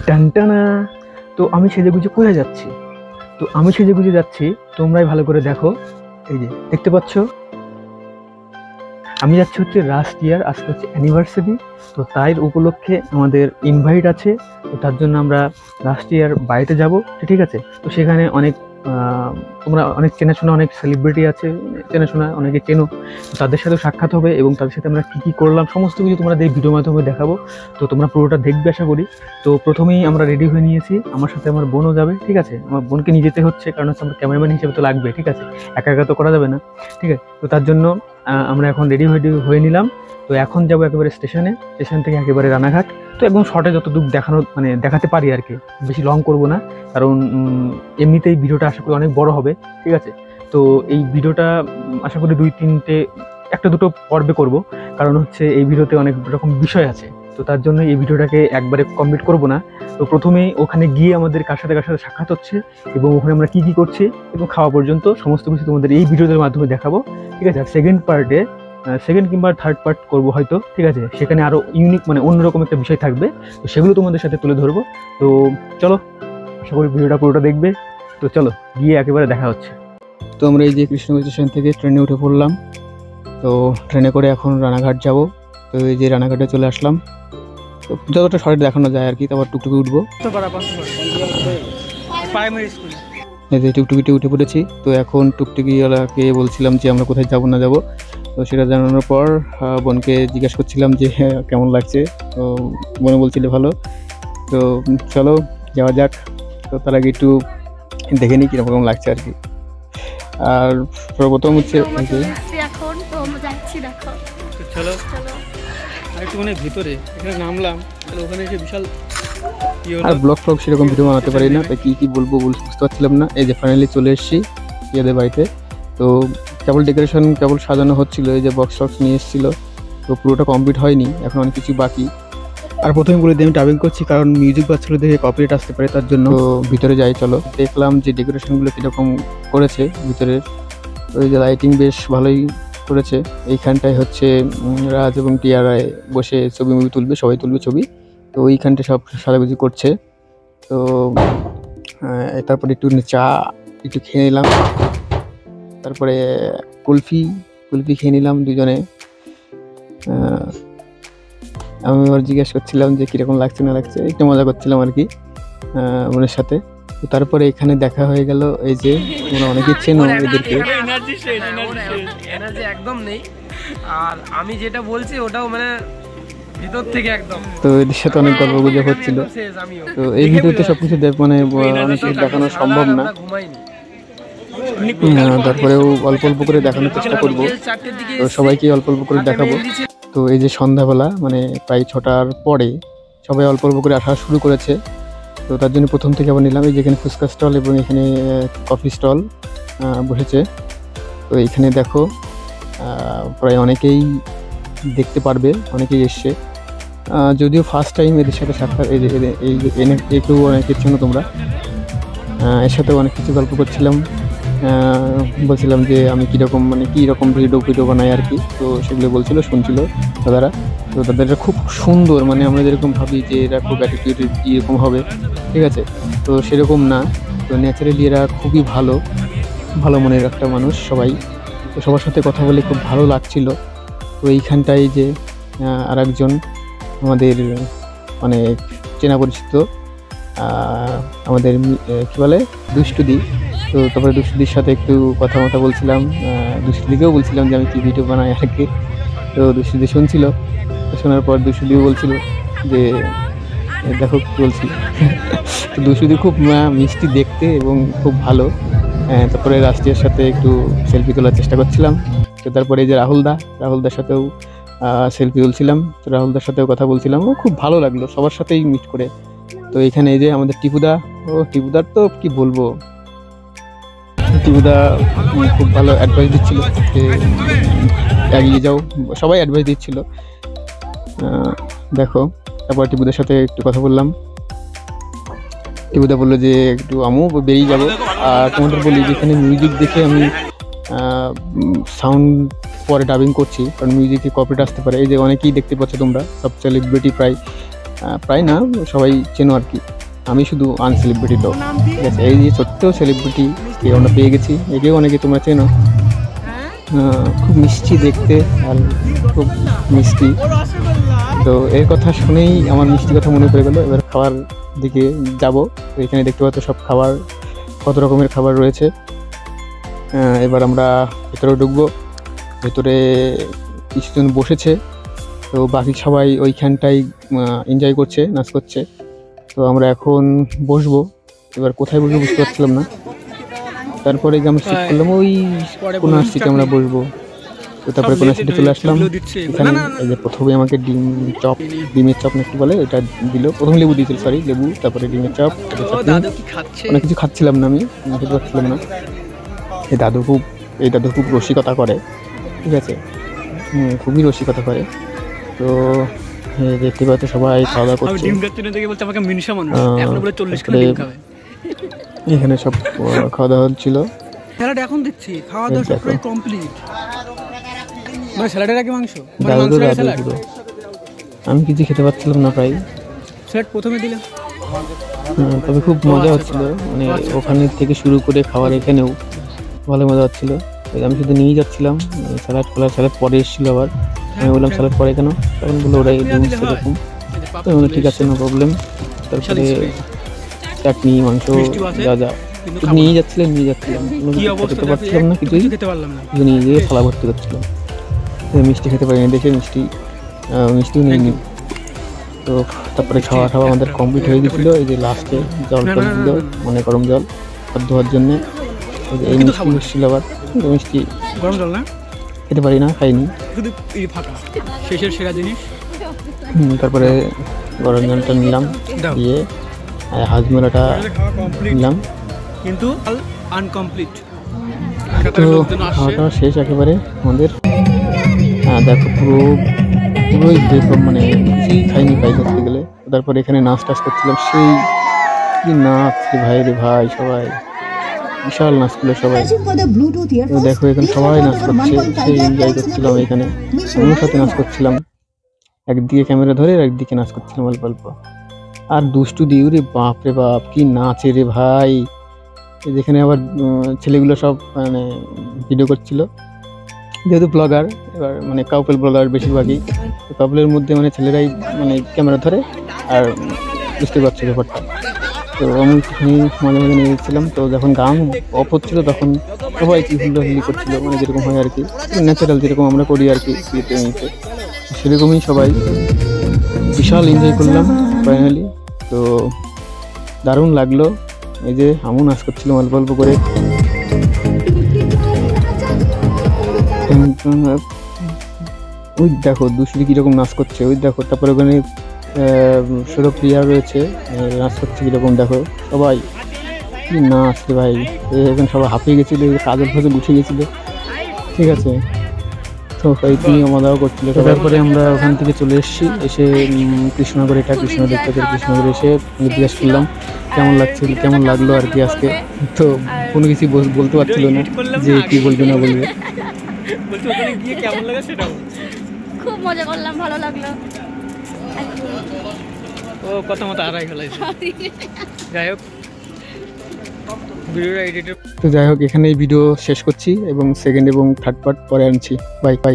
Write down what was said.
টানটানা। তো আমি সেজেগুজে কোথায় যাচ্ছি? তো আমি সেজেগুজে যাচ্ছি, তোমরাই ভালো করে দেখো। এই যে দেখতে পাচ্ছ, আমি যাচ্ছি হচ্ছে লাস্ট ইয়ার, আজকে হচ্ছে অ্যানিভার্সারি। তো তাই উপলক্ষে আমাদের ইনভাইট আছে। তো তার জন্য আমরা লাস্ট ইয়ার বাড়িতে যাব, ঠিক আছে? তো সেখানে অনেক তোমরা অনেক চেনাশোনা অনেক সেলিব্রিটি আছে, চেনাশোনা অনেকে চেনো। তো তাদের সাথেও সাক্ষাৎ হবে এবং তাদের সাথে আমরা কী কী করলাম সমস্ত কিছু তোমরা এই ভিডিওর মাধ্যমে দেখাবো। তো তোমরা পুরোটা দেখবে আশা করি। তো প্রথমেই আমরা রেডি হয়ে নিয়েছি, আমার সাথে আমার বোনও যাবে, ঠিক আছে? আমার বোনকে নিয়ে যেতে হচ্ছে, কারণ হচ্ছে আমার ক্যামেরাম্যান হিসেবে তো লাগবে, ঠিক আছে? একা একা তো করা যাবে না, ঠিক আছে? তো তার জন্য আমরা এখন রেডি হয়ে নিলাম। তো এখন যাবো একেবারে স্টেশন থেকে একেবারে রানাঘাট। তো একদম শর্টে যতটুকু দেখানোর মানে দেখাতে পারি আর কি, বেশি লং করব না, কারণ এমনিতেই ভিডিওটা আশা করি অনেক বড় হবে, ঠিক আছে? তো এই ভিডিওটা আশা করি 2-3টে একটা দুটো পর্বে করব, কারণ হচ্ছে এই ভিডিওতে অনেক রকম বিষয় আছে। তো তার জন্য এই ভিডিওটাকে একবারে কমপ্লিট করব না। তো প্রথমেই ওখানে গিয়ে আমাদের কার সাথে সাক্ষাৎ হচ্ছে এবং ওখানে আমরা কী কী করছি এবং খাওয়া পর্যন্ত সমস্ত কিছু তোমাদের এই ভিডিওদের মাধ্যমে দেখাবো, ঠিক আছে? আর সেকেন্ড কিংবা থার্ড পার্ট করবো হয়তো, ঠিক আছে? সেখানে আরও ইউনিক মানে অন্যরকম একটা বিষয় থাকবে, তো সেগুলো তোমাদের সাথে তুলে ধরবো। তো চলো, আশা করি ভিডিওটা পুরোটা দেখবে। তো চলো গিয়ে একেবারে দেখা হচ্ছে। তো আমরা এই যে কৃষ্ণগঞ্জ স্টেশন থেকে ট্রেনে উঠে পড়লাম। তো ট্রেনে করে এখন রানাঘাট যাব। তো এই যে রানাঘাটে চলে আসলাম। তো যতটা শর্ট দেখানো যায় আর কি, তারপর টুকটুকি উঠবো। এই যে টুকটুকিতে উঠে পড়েছি। তো এখন টুকটুকিওয়ালাকে বলছিলাম যে আমরা কোথায় যাবো না যাবো। তো সেটা জানানোর পর বোনকে জিজ্ঞাসা করছিলাম যে কেমন লাগছে। তো বোন বলছিল ভালো। তো চলো যাওয়া যাক। তো তার আগে একটু দেখে নিই কীরকম লাগছে আর কি। আর সর্বপ্রথম হচ্ছে চলো আরেকটুখানি ভিতরে এখানে নামলাম, ওখানে এসে বিশাল আর ব্লগ সেরকম ভিডিও বানাতে পারি না, তাই কী বলবো বুঝতে পারছিলাম না। এই যে ফাইনালি চলে এসেছি ইয়াদের বাড়িতে। তো কেবল ডেকোরেশন সাজানো হচ্ছিল, এই যে বক্স নিয়ে এসেছিলো। তো পুরোটা কমপ্লিট হয়নি, এখন অনেক কিছু বাকি। আর প্রথমে বলে দিয়ে আমি ডাবিং করছি, কারণ মিউজিক বাজছিল দেখে কপিরাইট আসতে পারে, তার জন্য। ভিতরে যাই চলো, দেখলাম যে ডেকোরেশনগুলো কীরকম করেছে ভিতরের। তো এই যে লাইটিং বেশ ভালোই করেছে। এইখানটায় হচ্ছে রাজ এবং টিয়ারায় বসে ছবি তুলবে, সবাই তুলবে ছবি। তো ওইখানটা সব সাজাগুজি করছে। তো তারপরে একটু চা একটু খেয়ে নিলাম, তারপরে কুলফি খেয়ে নিলাম দুজনে। আমি আবার জিজ্ঞেস করছিলাম যে কীরকম লাগছে না লাগছে, একটু মজা করছিলাম আর কি বোনের সাথে। তো তারপরে এখানে দেখা হয়ে গেল, এই যে তোমরা অনেকেই চেনো এদেরকে। এনার্জি একদম নেই, আর আমি যেটা বলছি ওটাও মানে ভিতর থেকে একদম। তো এদের সাথে অনেক গল্প গুজব হচ্ছিল। তো এই ভিডিওতে সবকিছু মানে অনেক দেখানো সম্ভব না, তারপরেও অল্প অল্প করে দেখানোর চেষ্টা করবো। তো সবাইকে অল্প অল্প করে দেখাবো। তো এই যে সন্ধ্যাবেলা মানে প্রায় 6টার পরে সবাই অল্প অল্প করে আসা শুরু করেছে। তো তার জন্য প্রথম থেকে আবার নিলাম, এই যেখানে ফুচকা স্টল এবং এখানে কফি স্টল বসেছে। তো এইখানে দেখো প্রায় অনেকেই দেখতে পারবে, অনেকেই এসছে। যদিও ফার্স্ট টাইম এদের সাথে সাক্ষাৎ, একটু অনেকের জন্য তোমরা এর সাথেও অনেক কিছু গল্প করছিলাম। বলছিলাম যে আমি কীরকম ভিডিও বানাই আর কি। তো সেগুলো শুনছিল দাদারা। তো দাদারা খুব সুন্দর, মানে আমরা যেরকম ভাবি যে এরা খুব অ্যাটিটিউড এরকম হবে, ঠিক আছে? তো সেরকম না। তো ন্যাচারালি এরা খুবই ভালো মনের একটা মানুষ সবাই। তো সবার সাথে কথা বলে খুব ভালো লাগছিল। তো এইখানটায় যে আর একজন আমাদের অনেক চেনা পরিচিত আমাদের কী বলে দুষ্টুদি। তো তারপরে দুষ্টুদির সাথে একটু কথা বলছিলাম, দুষ্টুদিকেও বলছিলাম যে আমি কী ভিডিও বানাই আর কি। তো দুষ্টুদি শুনছিল, শোনার পর দুষ্টুদিও বলছিল যে দেখো কী বলছি। তো দুষ্টুদি খুব মিষ্টি দেখতে এবং খুব ভালো। তারপরে রাষ্ট্রের সাথে একটু সেলফি তোলার চেষ্টা করছিলাম। তো তারপরে এই যে রাহুলদার সাথেও সেলফি তুলছিলাম। তো রাহুলদার সাথেও কথা বলছিলাম, ও খুব ভালো লাগলো সবার সাথেই মিট করে। তো এখানে এই যে আমাদের টিপুদার তো কি বলবো, টিপুদা খুব ভালো অ্যাডভাইস দিচ্ছিল যে এগিয়ে যাও, সবাই অ্যাডভাইস দিচ্ছিল। দেখো তারপর টিপুদার সাথে একটু কথা বললাম। টিপুদা বললো যে একটু আমিও বেরিয়ে যাবো। আর তোমাদের বলি যেখানে মিউজিক দেখে আমি সাউন্ড পরে ডাবিং করছি, কারণ মিউজিকে কপিরাইট আসতে পারে। এই যে অনেকেই দেখতে পাচ্ছ তোমরা, সব সেলিব্রিটি প্রায় প্রায় না, সবাই চেনো আর কি। আমি শুধু আনসেলিব্রিটি লোক, ঠিক আছে। এই যে ছোট্ট সেলিব্রিটি কেউ আমরা পেয়ে গেছি, একেও অনেকে তোমরা চেনো। খুব মিষ্টি দেখতে আর খুব মিষ্টি। তো এর কথা শুনেই আমার মিষ্টি কথা মনে পড়ে গেলো। এবার খাওয়ার দিকে যাব। তো এখানে দেখতে পাচ্ছ সব খাবার, কত রকমের খাবার রয়েছে। এবার আমরা ভেতরে ঢুকবো। ভেতরে কিছুজন বসেছে, তো বাকি সবাই ওইখানটাই এনজয় করছে, নাচ করছে। তো আমরা এখন বসবো। এবার কোথায় বসবো বুঝতে পারছিলাম না। তারপরে আমরা ঠিক করলাম ওই কোনো সিটে আমরা বসবো। তো তারপরে কোনো সিটে চলে আসলাম। এখানে এই যে প্রথমে আমাকে ডিমের চপ নাকি বলে এটা দিল। প্রথমে লেবু দিয়েছিল, সরি লেবু, তারপরে ডিমের চপ। অনেক কিছু খাচ্ছিলাম না, আমি খেতে পারছিলাম না। এই দাদু খুব রসিকতা করে, ঠিক আছে, খুবই রসিকতা করে। তো দেখতে পাচ্ছ সবাই খাওয়া দাওয়া করছে। এখানে সব খাওয়া দাওয়া হচ্ছিল। এখন দেখছি খাওয়া দাওয়া সব কমপ্লিট। মানে স্যালাডের আগে মাংস, আমি কিছু খেতে পারছিলাম না প্রায়। স্যালাড প্রথমে দিলাম, তবে খুব মজা হচ্ছিল। মানে ওখানে থেকে শুরু করে খাওয়ার এখানেও ভালো মজা হচ্ছিল। আমি শুধু নিয়ে যাচ্ছিলাম স্যালাড পরে এসেছিলো আবার। আমি বললাম স্যালাড পরে কেন, তখন বললো ওরাই এরকম। তো ঠিক আছে, নো প্রবলেম। তারপরে চাটনি, মাংস, যা নিয়ে যাচ্ছিলাম খেতে পারছিলাম না, কিছুই নিয়ে গিয়ে থালা ভর্তি করছিলাম। মিষ্টি খেতে পারিনি দেখে মিষ্টিও নিইনি। তো তারপরে খাওয়া আমাদের কমপ্লিট হয়ে গেছিলো। এই যে লাস্টে জল দিল, মানে গরম জল হাত ধোয়ার জন্যে। এই মিষ্টি এসেছিল আবার, মিষ্টি গরম জল না খেতে পারি না, খাইনি। শেষের সেরা জিনিস। তারপরে গরম জলটা নিলাম, দিয়ে হাজমোলাটা নিলাম, কিন্তু আনকমপ্লিট। তো খাওয়াটা শেষ একেবারে আমাদের। দেখো পুরোই দেখো, মানে কিছুই খাইনি প্রায় ধরতে গেলে। তারপরে এখানে নাচ টাচ করছিলাম, সেই কি নাচ ভাই রে ভাই, সবাই বিশাল নাচ করলো সবাই। তো দেখো এখানে সবাই নাচ করছে, সেই এনজয় করছিলাম। এখানে আমার সাথে নাচ করছিলাম, একদিকে ক্যামেরা ধরে আর একদিকে নাচ করছিলাম অল্প অল্প। আর দুষ্টু দিউ রে বাপ রে বাপ, কি নাচে রে ভাই। যেখানে আবার ছেলেগুলো সব মানে ভিডিও করছিল, যেহেতু ব্লগার, এবার মানে কাপল ব্লগার বেশিরভাগই। তো কাপলের মধ্যে মানে ছেলেরাই মানে ক্যামেরা ধরে, আর বুঝতে পারছে ব্যাপারটা। তো আমি একটুখানি মাঝে মাঝে নিয়ে গেছিলাম। তো যখন গান অফ হচ্ছিলো তখন সবাই কি হুল্লোহুল্লি করছিল, মানে যেরকম হয় আর কি, ন্যাচারাল যেরকম আমরা করি আর কি বিয়েতে নিতে, সেরকমই সবাই বিশাল এনজয় করলাম ফাইনালি। তো দারুণ লাগলো। এই যে আমও নাচ করছিলাম অল্প অল্প করে। ওই দেখো দুশ্রী কিরকম নাচ করছে, ওই দেখো। তারপরে ওখানে সুরপ্রিয়া রয়েছে, নাচ করছে কিরকম দেখো। সবাই কি নাচ রে ভাই, এখানে সবাই হাঁপিয়ে গেছিলো, কাজল ফাজল উঠে গেছিলো, ঠিক আছে। তো তিনি মজাও করছিল। তারপরে আমরা ওখান থেকে চলে এসে কৃষ্ণনগর, এটা কৃষ্ণনগর এসে জিজ্ঞেস করলাম কেমন লাগলো আর কি আজকে। তো কোনো কিছু বলতে পারছিল না, যে কি বলবে না বলবে। খুব মজা করলাম, ভালো লাগলো। ও কথা মতো হারাই ফেলাইছে। যাই হোক, ভিডিওটা এডিটর। তো যাই হোক, এখানে ভিডিও শেষ করছি এবং সেকেন্ড এবং থার্ড পার্ট পরে আনছি। Bye bye.